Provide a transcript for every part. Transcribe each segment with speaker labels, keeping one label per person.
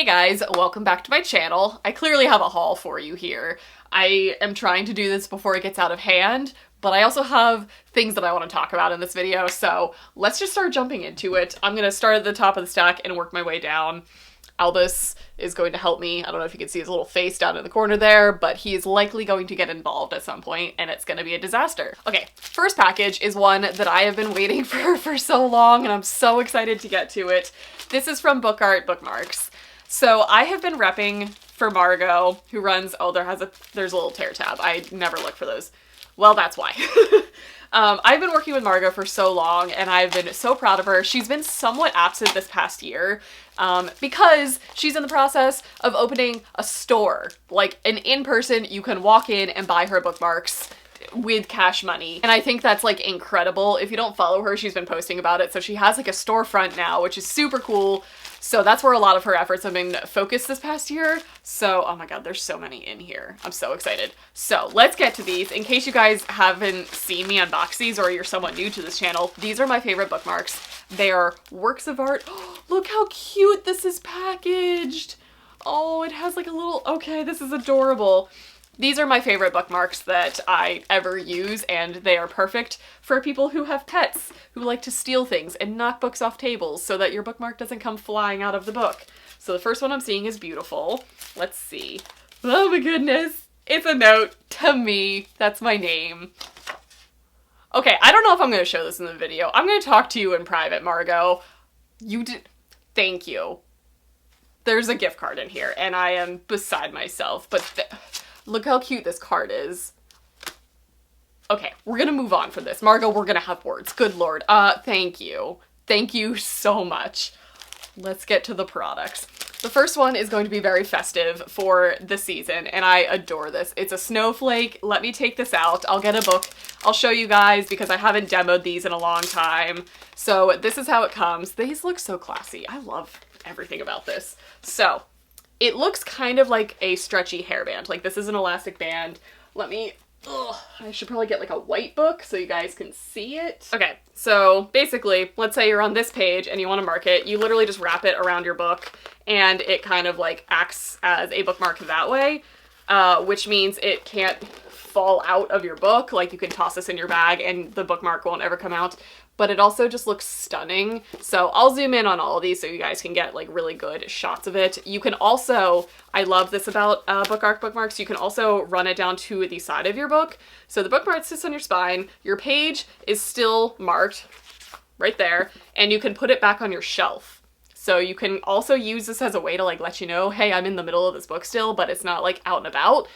Speaker 1: Hey guys, welcome back to my channel. I clearly have a haul for you here. I am trying to do this before it gets out of hand, but I also have things that I want to talk about in this video, so let's just start jumping into it. I'm going to start at the top of the stack and work my way down. Albus is going to help me. I don't know if you can see his little face down in the corner there, but he is likely going to get involved at some point, and it's going to be a disaster. Okay, first package is one that I have been waiting for so long, and I'm so excited to get to it. This is from BookArtBookMarks. So I have been repping for Margot, who runs, oh, there's a little tear tab. I never look for those. Well, that's why. I've been working with Margot for so long, and I've been so proud of her. She's been somewhat absent this past year because she's in the process of opening a store, like an in-person, you can walk in and buy her bookmarks with cash money. And I think that's like incredible. If you don't follow her, she's been posting about it. So she has like a storefront now, which is super cool. So that's where a lot of her efforts have been focused this past year. So, oh my god, there's so many in here. I'm so excited. So let's get to these. In case you guys haven't seen me unbox these or you're somewhat new to this channel, these are my favorite bookmarks. They are works of art. Oh, look how cute this is packaged. Oh, it has like a little, okay, this is adorable. These are my favorite bookmarks that I ever use, and they are perfect for people who have pets, who like to steal things and knock books off tables so that your bookmark doesn't come flying out of the book. So the first one I'm seeing is beautiful. Let's see. Oh my goodness. It's a note to me. That's my name. Okay, I don't know if I'm going to show this in the video. I'm going to talk to you in private, Margot. You did. Thank you. There's a gift card in here, and I am beside myself, but look how cute this card is. Okay, we're gonna move on from this. Margot, we're gonna have words. Good lord. Thank you. Thank you so much. Let's get to the products. The first one is going to be very festive for the season, and I adore this. It's a snowflake. Let me take this out. I'll get a book. I'll show you guys because I haven't demoed these in a long time. So this is how it comes. These look so classy. I love everything about this. So it looks kind of like a stretchy hairband. Like this is an elastic band. Let me, I should probably get like a white book so you guys can see it. Okay, so basically, let's say you're on this page and you want to mark it. You literally just wrap it around your book and it kind of like acts as a bookmark that way, which means it can't fall out of your book. Like you can toss this in your bag and the bookmark won't ever come out. But it also just looks stunning. So I'll zoom in on all of these so you guys can get like really good shots of it. You can also, I love this about BookArtBookMarks, you can also run it down to the side of your book. So the bookmark sits on your spine, your page is still marked right there, and you can put it back on your shelf. So you can also use this as a way to like let you know, hey, I'm in the middle of this book still, but it's not like out and about.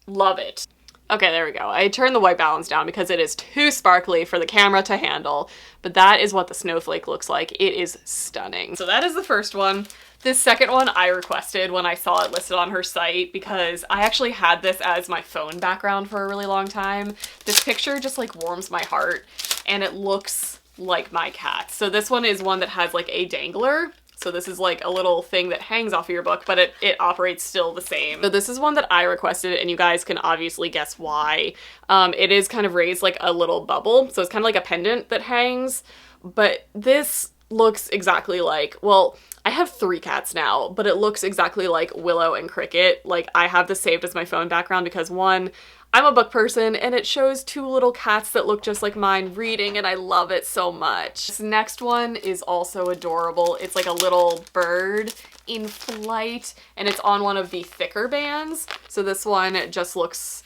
Speaker 1: Love it. Okay, there we go. I turned the white balance down because it is too sparkly for the camera to handle, but that is what the snowflake looks like. It is stunning. So that is the first one. This second one I requested when I saw it listed on her site because I actually had this as my phone background for a really long time. This picture just like warms my heart and it looks like my cat. So this one is one that has like a dangler. So this is like a little thing that hangs off of your book, but it operates still the same. So this is one that I requested, and you guys can obviously guess why. It is kind of raised like a little bubble, so it's kind of like a pendant that hangs, but this looks exactly like, well, I have 3 cats now, but it looks exactly like Willow and Cricket. Like I have this saved as my phone background because one, I'm a book person and it shows 2 little cats that look just like mine reading and I love it so much. This next one is also adorable. It's like a little bird in flight and it's on one of the thicker bands. So this one just looks,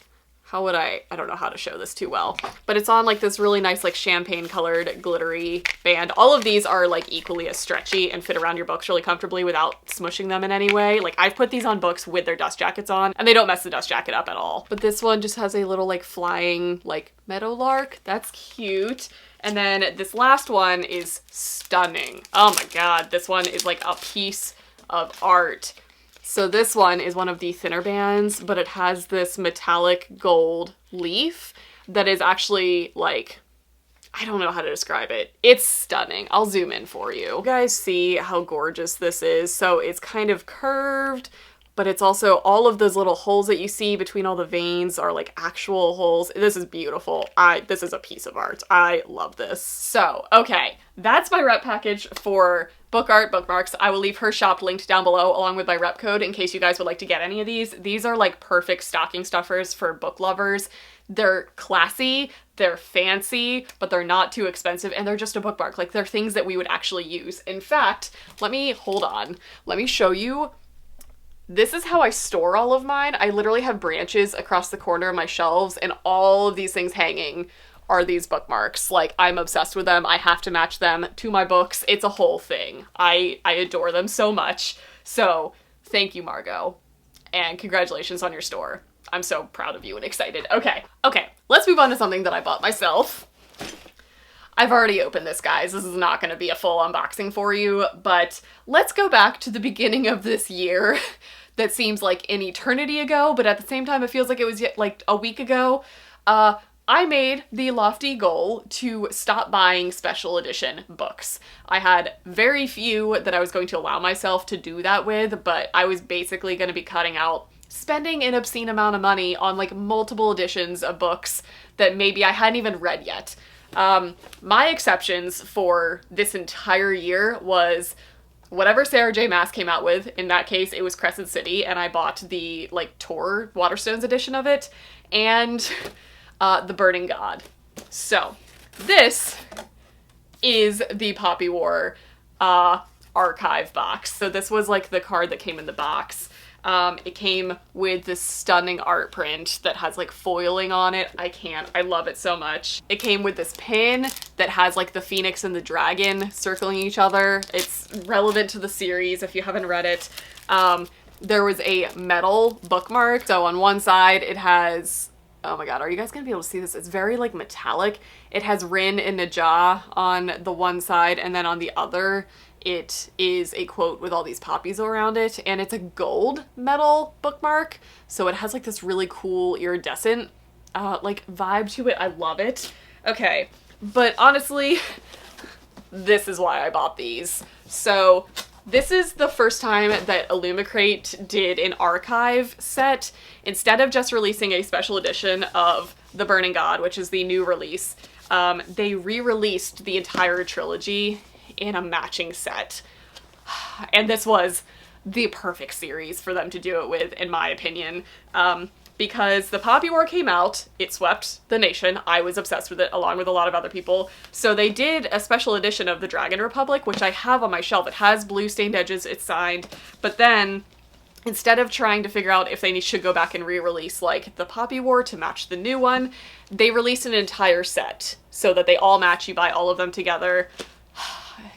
Speaker 1: I don't know how to show this too well, but it's on like this really nice like champagne colored glittery band. All of these are like equally as stretchy and fit around your books really comfortably without smushing them in any way. Like I've put these on books with their dust jackets on and they don't mess the dust jacket up at all. But this one just has a little like flying like meadowlark. That's cute. And then this last one is stunning. Oh my god, this one is like a piece of art. So this one is one of the thinner bands, but it has this metallic gold leaf that is actually like, I don't know how to describe it. It's stunning. I'll zoom in for you. You guys see how gorgeous this is. So it's kind of curved, but it's also all of those little holes that you see between all the veins are like actual holes. This is beautiful. This is a piece of art. I love this. So, okay, that's my rep package for Book Art Bookmarks. I will leave her shop linked down below along with my rep code in case you guys would like to get any of these. These are like perfect stocking stuffers for book lovers. They're classy, they're fancy, but they're not too expensive, and they're just a bookmark. Like, they're things that we would actually use. In fact, let me show you. This is how I store all of mine. I literally have branches across the corner of my shelves, and all of these things hanging are these bookmarks. Like, I'm obsessed with them. I have to match them to my books. It's a whole thing. I adore them so much. So thank you, Margot, and congratulations on your store. I'm so proud of you and excited. Okay, let's move on to something that I bought myself. I've already opened this, guys. This is not going to be a full unboxing for you, but let's go back to the beginning of this year. That seems like an eternity ago, but at the same time, it feels like it was like a week ago. I made the lofty goal to stop buying special edition books. I had very few that I was going to allow myself to do that with, but I was basically going to be cutting out spending an obscene amount of money on like multiple editions of books that maybe I hadn't even read yet. My exceptions for this entire year was whatever Sarah J. Maas came out with. In that case, it was Crescent City, and I bought the like Tor Waterstones edition of it, and The Burning God. So this is the Poppy War archive box. So this was like the card that came in the box. It came with this stunning art print that has like foiling on it. I love it so much. It came with this pin that has like the phoenix and the dragon circling each other. It's relevant to the series if you haven't read it. There was a metal bookmark. So on one side it has, oh my god, are you guys gonna be able to see this? It's very like metallic. It has Rin and Najah on the one side, and then on the other it is a quote with all these poppies around it, and it's a gold metal bookmark, so it has like this really cool iridescent like vibe to it. I love it. Okay, but honestly, this is why I bought these. So this is the first time that Illumicrate did an archive set. Instead of just releasing a special edition of The Burning God, which is the new release, they re-released the entire trilogy in a matching set. And this was the perfect series for them to do it with, in my opinion. Because the Poppy War came out, it swept the nation. I was obsessed with it along with a lot of other people. So they did a special edition of the Dragon Republic, which I have on my shelf. It has blue stained edges, it's signed. But then instead of trying to figure out if they should go back and re-release like the Poppy War to match the new one, they released an entire set so that they all match. You buy all of them together.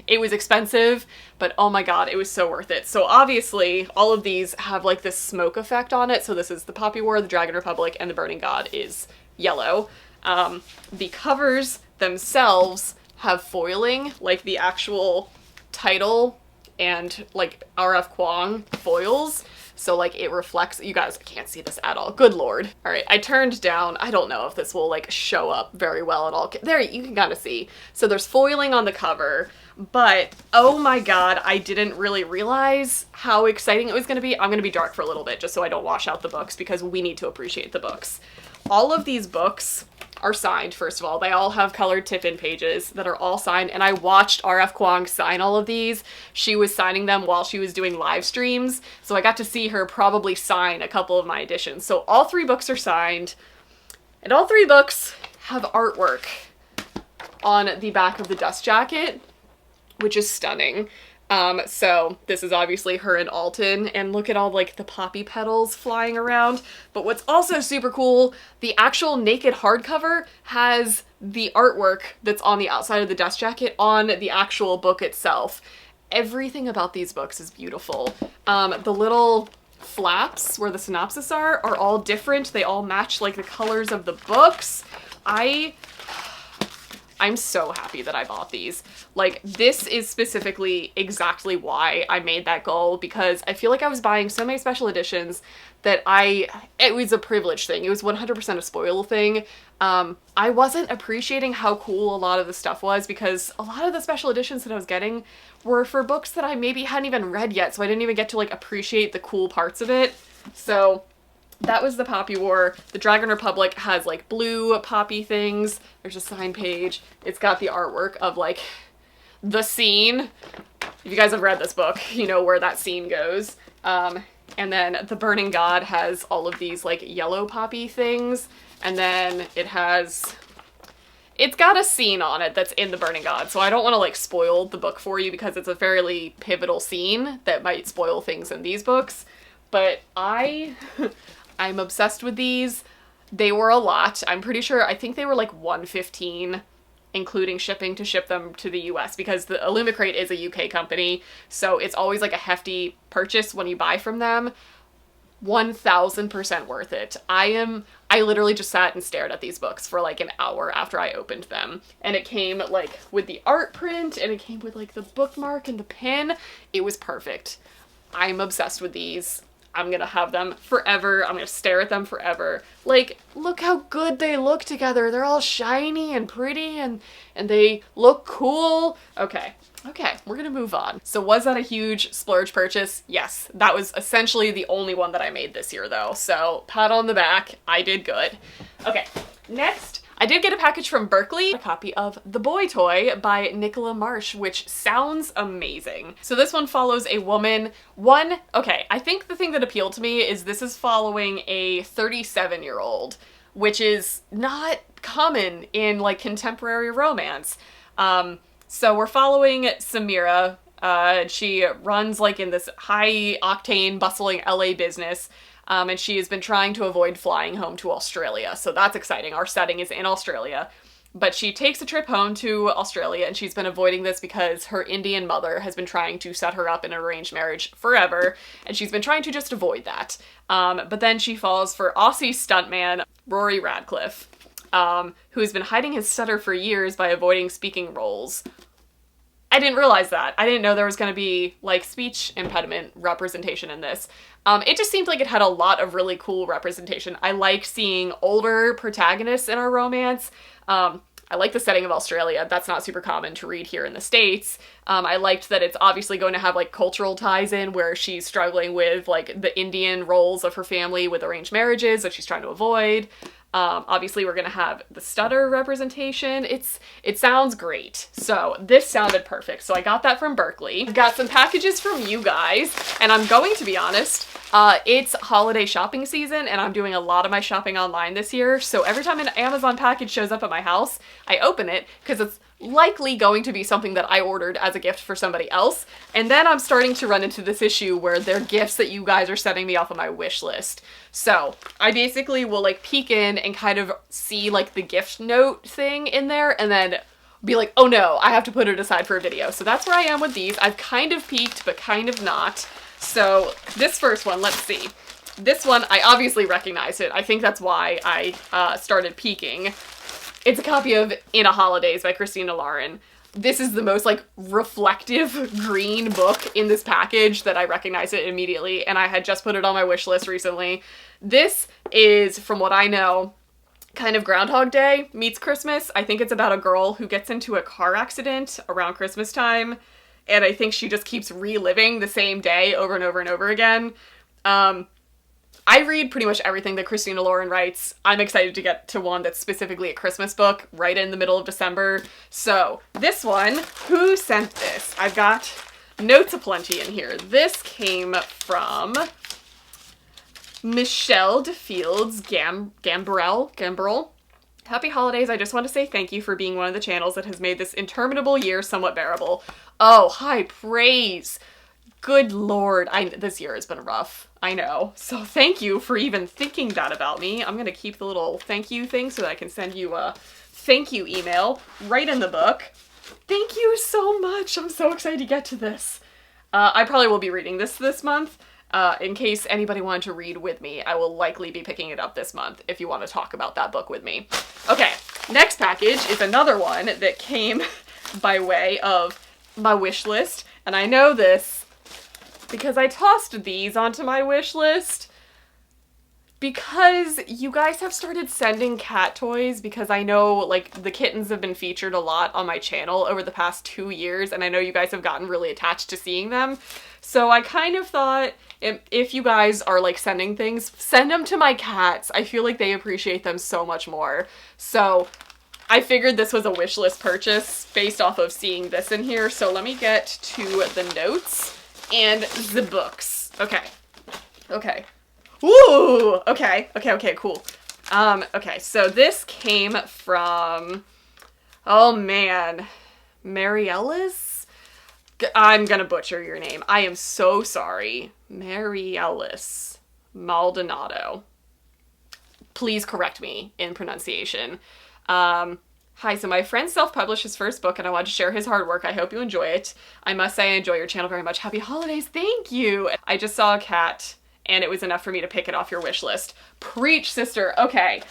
Speaker 1: It was expensive, but oh my god, it was so worth it. So obviously, all of these have like this smoke effect on it. So this is the Poppy War, the Dragon Republic, and the Burning God is yellow. The covers themselves have foiling, like the actual title and like RF Kuang foils. So like it reflects, you guys can't see this at all. Good lord. All right, I turned down, I don't know if this will like show up very well at all. There, you can kind of see. So there's foiling on the cover, but oh my god, I didn't really realize how exciting it was gonna be. I'm gonna be dark for a little bit just so I don't wash out the books because we need to appreciate the books. All of these books are signed, first of all. They all have colored tip-in pages that are all signed, and I watched RF Kuang sign all of these. She was signing them while she was doing live streams, so I got to see her probably sign a couple of my editions. So all three books are signed, and all three books have artwork on the back of the dust jacket, which is stunning. So this is obviously her and Alton, and look at all like the poppy petals flying around. But what's also super cool, the actual naked hardcover has the artwork that's on the outside of the dust jacket on the actual book itself. Everything about these books is beautiful. The little flaps where the synopsis are all different. They all match like the colors of the books. I'm so happy that I bought these. Like, this is specifically exactly why I made that goal, because I feel like I was buying so many special editions that it was a privilege thing. It was 100% a spoil thing. I wasn't appreciating how cool a lot of the stuff was because a lot of the special editions that I was getting were for books that I maybe hadn't even read yet, so I didn't even get to like appreciate the cool parts of it. So that was the Poppy War. The Dragon Republic has like blue poppy things. There's a sign page. It's got the artwork of like the scene. If you guys have read this book, you know where that scene goes. And then The Burning God has all of these like yellow poppy things. And then it's got a scene on it that's in The Burning God. So I don't want to like spoil the book for you because it's a fairly pivotal scene that might spoil things in these books. But I'm obsessed with these. They were a lot. I'm pretty sure, I think they were like $115, including shipping to ship them to the US, because the Illumicrate is a UK company, so it's always like a hefty purchase when you buy from them. 1000% worth it. I literally just sat and stared at these books for like an hour after I opened them. And it came like with the art print, and it came with like the bookmark and the pin. It was perfect. I'm obsessed with these. I'm gonna have them forever. I'm gonna stare at them forever. Like, look how good they look together. They're all shiny and pretty and they look cool. Okay, we're gonna move on. So was that a huge splurge purchase? Yes, that was essentially the only one that I made this year though. So pat on the back, I did good. Okay, next, I did get a package from Berkeley, a copy of The Boy Toy by Nicola Marsh, which sounds amazing. So this one follows a woman, I think the thing that appealed to me is this is following a 37-year-old, which is not common in like contemporary romance. So we're following Samira. She runs like in this high octane, bustling LA business. And she has been trying to avoid flying home to Australia. So that's exciting. Our setting is in Australia. But she takes a trip home to Australia, and she's been avoiding this because her Indian mother has been trying to set her up in an arranged marriage forever, and she's been trying to just avoid that. But then she falls for Aussie stuntman Rory Radcliffe, who has been hiding his stutter for years by avoiding speaking roles. I didn't realize that. I didn't know there was going to be, like, speech impediment representation in this. It just seemed like it had a lot of really cool representation. I like seeing older protagonists in our romance. I like the setting of Australia. That's not super common to read here in the States. I liked that it's obviously going to have, like, cultural ties in where she's struggling with, like, the Indian roles of her family with arranged marriages that she's trying to avoid. Obviously we're gonna have the stutter representation. It sounds great. So this sounded perfect. So I got that from Berkeley. I've got some packages from you guys, and I'm going to be honest, it's holiday shopping season, and I'm doing a lot of my shopping online this year. So every time an Amazon package shows up at my house, I open it because it's likely going to be something that I ordered as a gift for somebody else. And then I'm starting to run into this issue where they're gifts that you guys are sending me off of my wish list. So I basically will like peek in and kind of see like the gift note thing in there and then be like, oh no, I have to put it aside for a video. So that's where I am with these. I've kind of peeked, but kind of not. So this first one, let's see. This one, I obviously recognized it. I think that's why I started peeking. It's a copy of In a Holidays by Christina Lauren. This is the most like reflective green book in this package that I recognize it immediately, and I had just put it on my wish list recently. This is, from what I know, kind of Groundhog Day meets Christmas. I think it's about a girl who gets into a car accident around Christmas time, and I think she just keeps reliving the same day over and over and over again. I read pretty much everything that Christina Lauren writes. I'm excited to get to one that's specifically a Christmas book right in the middle of December. So this one, who sent this? I've got notes aplenty in here. This came from Michelle DeFields Gambrell. Happy holidays. I just want to say thank you for being one of the channels that has made this interminable year somewhat bearable. Oh, high praise. Good Lord, this year has been rough. I know. So thank you for even thinking that about me. I'm gonna keep the little thank you thing so that I can send you a thank you email right in the book. Thank you so much. I'm so excited to get to this. I probably will be reading this month. In case anybody wanted to read with me, I will likely be picking it up this month if you want to talk about that book with me. Okay, next package is another one that came by way of my wish list, and I know this because I tossed these onto my wish list because you guys have started sending cat toys, because I know like the kittens have been featured a lot on my channel over the past 2 years, and I know you guys have gotten really attached to seeing them. So I kind of thought if you guys are like sending things, send them to my cats. I feel like they appreciate them so much more. So I figured this was a wish list purchase based off of seeing this in here. So let me get to the notes and the books. Okay. Okay. Ooh! Okay. Okay, okay, cool. Okay, so this came from, oh man, Mary Ellis? I'm gonna butcher your name. I am so sorry. Mary Ellis Maldonado. Please correct me in pronunciation. Hi, so my friend self-published his first book and I wanted to share his hard work. I hope you enjoy it. I must say I enjoy your channel very much. Happy holidays, thank you! I just saw a cat and it was enough for me to pick it off your wish list. Preach, sister. Okay.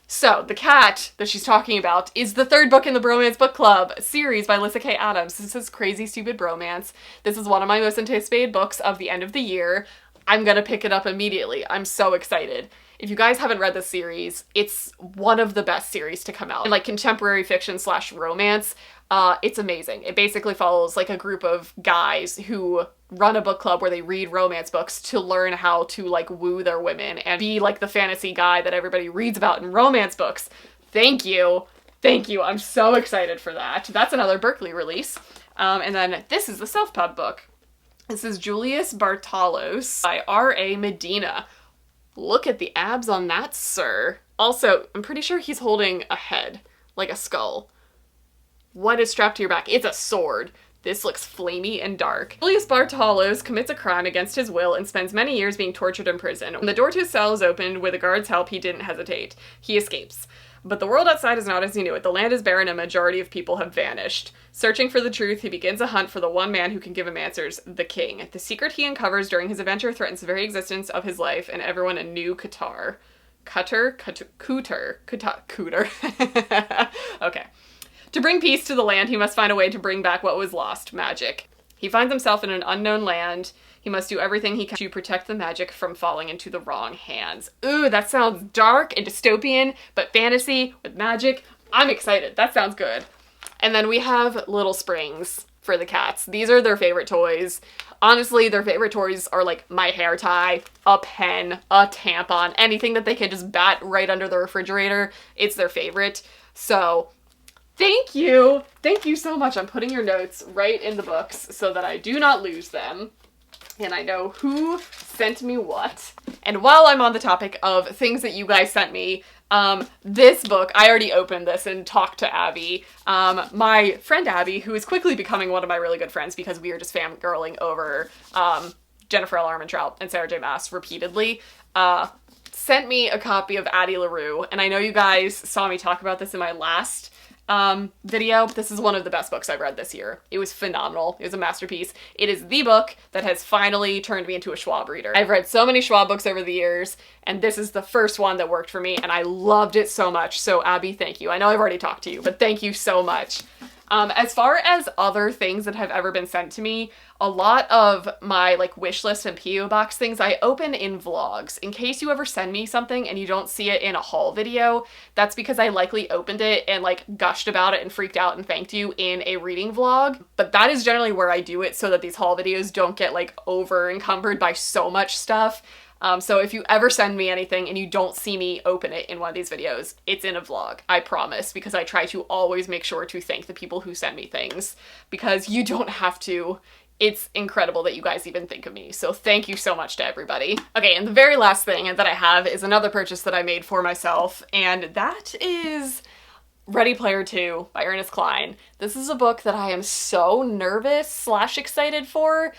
Speaker 1: So, the cat that she's talking about is the third book in the Bromance Book Club series by Lyssa Kay Adams. This is Crazy Stupid Bromance. This is one of my most anticipated books of the end of the year. I'm gonna pick it up immediately. I'm so excited. If you guys haven't read this series, it's one of the best series to come out. In like contemporary fiction / romance, it's amazing. It basically follows like a group of guys who run a book club where they read romance books to learn how to like woo their women and be like the fantasy guy that everybody reads about in romance books. Thank you. Thank you. I'm so excited for that. That's another Berkeley release. And then this is the SelfPub book. This is Julius Bartalos by R.A. Medina. Look at the abs on that, sir. Also, I'm pretty sure he's holding a head, like a skull. What is strapped to your back? It's a sword. This looks flamey and dark. Julius Bartalos commits a crime against his will and spends many years being tortured in prison. When the door to his cell is opened with a guard's help, he didn't hesitate. He escapes. But the world outside is not as he knew it. The land is barren and a majority of people have vanished. Searching for the truth, he begins a hunt for the one man who can give him answers, the king. The secret he uncovers during his adventure threatens the very existence of his life and everyone in New Qatar. Cooter. Okay. To bring peace to the land, he must find a way to bring back what was lost, magic. He finds himself in an unknown land. He must do everything he can to protect the magic from falling into the wrong hands. Ooh, that sounds dark and dystopian, but fantasy with magic. I'm excited. That sounds good. And then we have Littlesprings for the cats. These are their favorite toys. Honestly, their favorite toys are like my hair tie, a pen, a tampon, anything that they can just bat right under the refrigerator. It's their favorite. So thank you. Thank you so much. I'm putting your notes right in the books so that I do not lose them. And I know who sent me what. And while I'm on the topic of things that you guys sent me, this book, I already opened this and talked to Abby. My friend Abby, who is quickly becoming one of my really good friends because we are just fangirling over Jennifer L. Armentrout and Sarah J. Maas repeatedly, sent me a copy of Addie LaRue. And I know you guys saw me talk about this in my last video. This is one of the best books I've read this year. It was phenomenal. It was a masterpiece. It is the book that has finally turned me into a Schwab reader. I've read so many Schwab books over the years, and this is the first one that worked for me, and I loved it so much. So Abby, thank you. I know I've already talked to you, but thank you so much. As far as other things that have ever been sent to me, a lot of my like wish list and P.O. box things I open in vlogs. In case you ever send me something and you don't see it in a haul video, that's because I likely opened it and like gushed about it and freaked out and thanked you in a reading vlog. But that is generally where I do it so that these haul videos don't get like over encumbered by so much stuff. So if you ever send me anything and you don't see me open it in one of these videos, it's in a vlog, I promise, because I try to always make sure to thank the people who send me things, because you don't have to. It's incredible that you guys even think of me, so thank you so much to everybody. Okay, and the very last thing that I have is another purchase that I made for myself, and that is Ready Player 2 by Ernest Cline. This is a book that I am so nervous / excited for,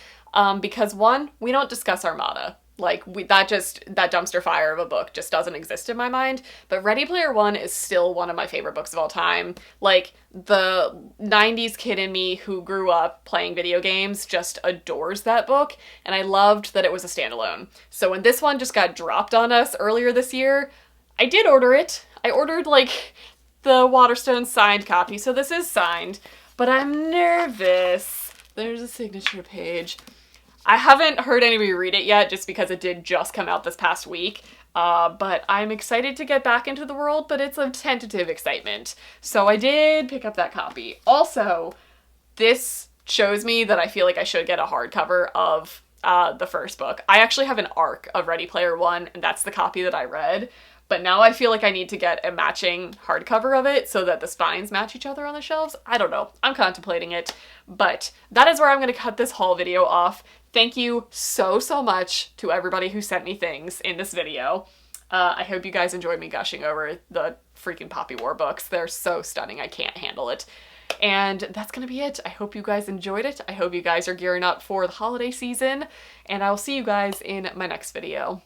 Speaker 1: because one, we don't discuss Armada. Like, that dumpster fire of a book just doesn't exist in my mind. But Ready Player One is still one of my favorite books of all time. Like, the 90s kid in me who grew up playing video games just adores that book. And I loved that it was a standalone. So when this one just got dropped on us earlier this year, I did order it. I ordered, like, the Waterstone signed copy. So this is signed. But I'm nervous. There's a signature page. I haven't heard anybody read it yet just because it did just come out this past week, but I'm excited to get back into the world, but it's a tentative excitement. So I did pick up that copy. Also, this shows me that I feel like I should get a hardcover of the first book. I actually have an ARC of Ready Player One, and that's the copy that I read, but now I feel like I need to get a matching hardcover of it so that the spines match each other on the shelves. I don't know. I'm contemplating it, but that is where I'm going to cut this haul video off. Thank you so much to everybody who sent me things in this video. I hope you guys enjoyed me gushing over the freaking Poppy War books. They're so stunning. I can't handle it. And that's gonna be it. I hope you guys enjoyed it. I hope you guys are gearing up for the holiday season, and I will see you guys in my next video.